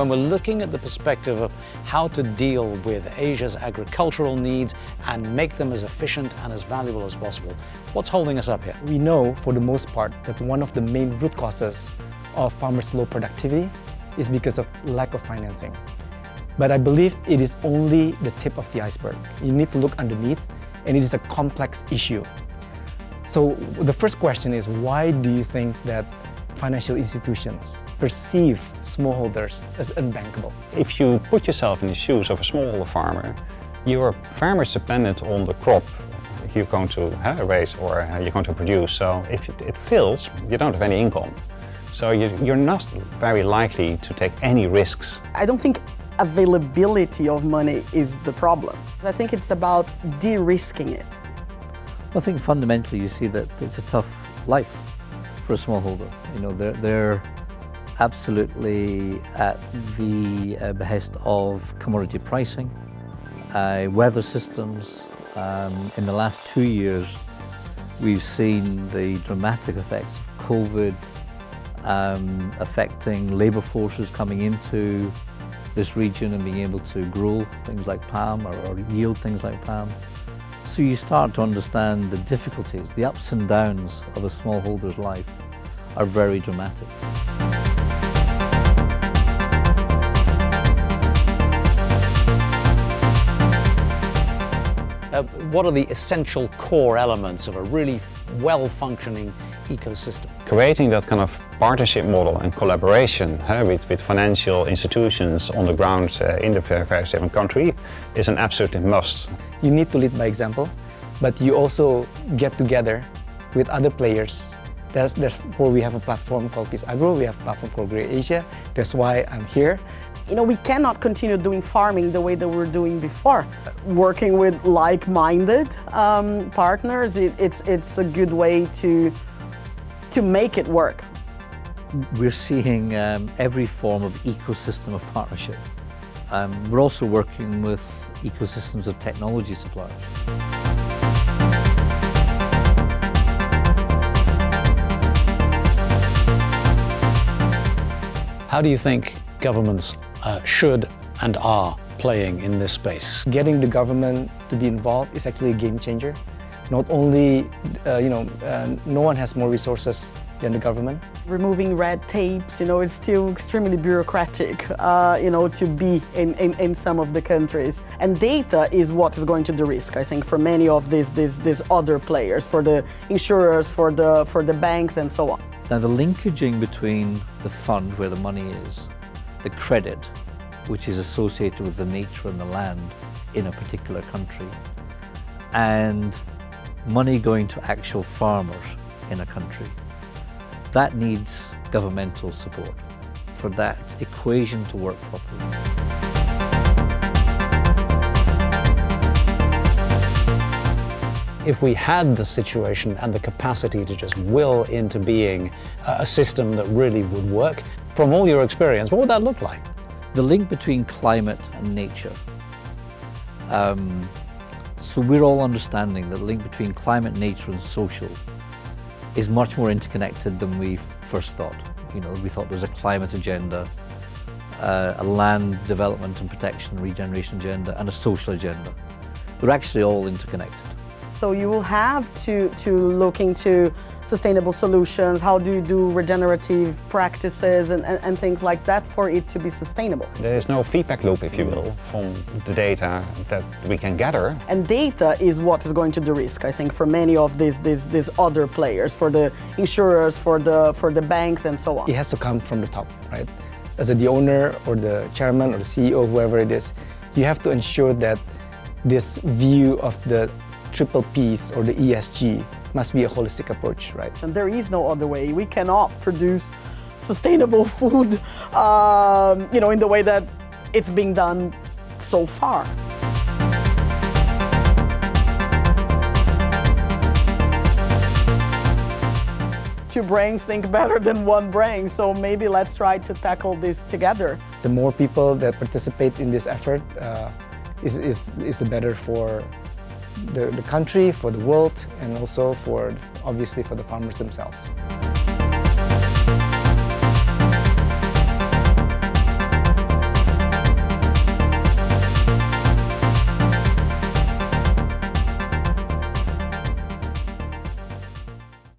when we're looking at the perspective of how to deal with Asia's agricultural needs and make them as efficient and as valuable as possible. What's holding us up here? We know for the most part that one of the main root causes of farmers' low productivity is because of lack of financing. But I believe it is only the tip of the iceberg. You need to look underneath, and it is a complex issue. So the first question is, why do you think that financial institutions perceive smallholders as unbankable? If you put yourself in the shoes of a smallholder farmer, you are very much dependent on the crop you're going to raise or you're going to produce. So if it fails, you don't have any income. So you're not very likely to take any risks. I don't think availability of money is the problem. I think it's about de-risking it. I think fundamentally you see that it's a tough life for a smallholder. You know, they're absolutely at the behest of commodity pricing, weather systems. In the last 2 years, we've seen the dramatic effects of COVID affecting labour forces coming into this region and being able to grow things like palm or yield things like palm. So you start to understand the difficulties, the ups and downs of a smallholder's life are very dramatic. What are the essential core elements of a really well-functioning ecosystem? Creating that kind of partnership model and collaboration with financial institutions on the ground in the various different countries is an absolute must. You need to lead by example, but you also get together with other players. Therefore, we have a platform called Peace Agro, we have a platform called Great Asia. That's why I'm here. You know, we cannot continue doing farming the way that we're doing before. Working with like-minded partners, it's a good way to make it work. We're seeing every form of ecosystem of partnership. We're also working with ecosystems of technology suppliers. How do you think governments should and are playing in this space? Getting the government to be involved is actually a game changer. Not only, no one has more resources than the government. Removing red tapes, is still extremely bureaucratic, to be in some of the countries. And data is what is going to de-risk, I think, for many of these other players, for the insurers, for the banks, and so on. Now, the linkaging between the fund, where the money is, the credit, which is associated with the nature and the land in a particular country, and money going to actual farmers in a country, that needs governmental support for that equation to work properly. If we had the situation and the capacity to just will into being a system that really would work, from all your experience, what would that look like? The link between climate and nature. So we're all understanding that the link between climate, nature and social is much more interconnected than we first thought. We thought there was a climate agenda, a land development and protection and regeneration agenda, and a social agenda. They're actually all interconnected. So you will have to look into sustainable solutions, how do you do regenerative practices and things like that for it to be sustainable. There is no feedback loop, if you will, from the data that we can gather. And data is what is going to de-risk, I think, for many of these other players, for the insurers, for the banks and so on. It has to come from the top, right? As the owner or the chairman or the CEO, whoever it is, you have to ensure that this view of the triple Ps or the ESG must be a holistic approach, right? And there is no other way. We cannot produce sustainable food, in the way that it's being done so far. Two brains think better than one brain, so maybe let's try to tackle this together. The more people that participate in this effort is better for the country, for the world, and also obviously for the farmers themselves.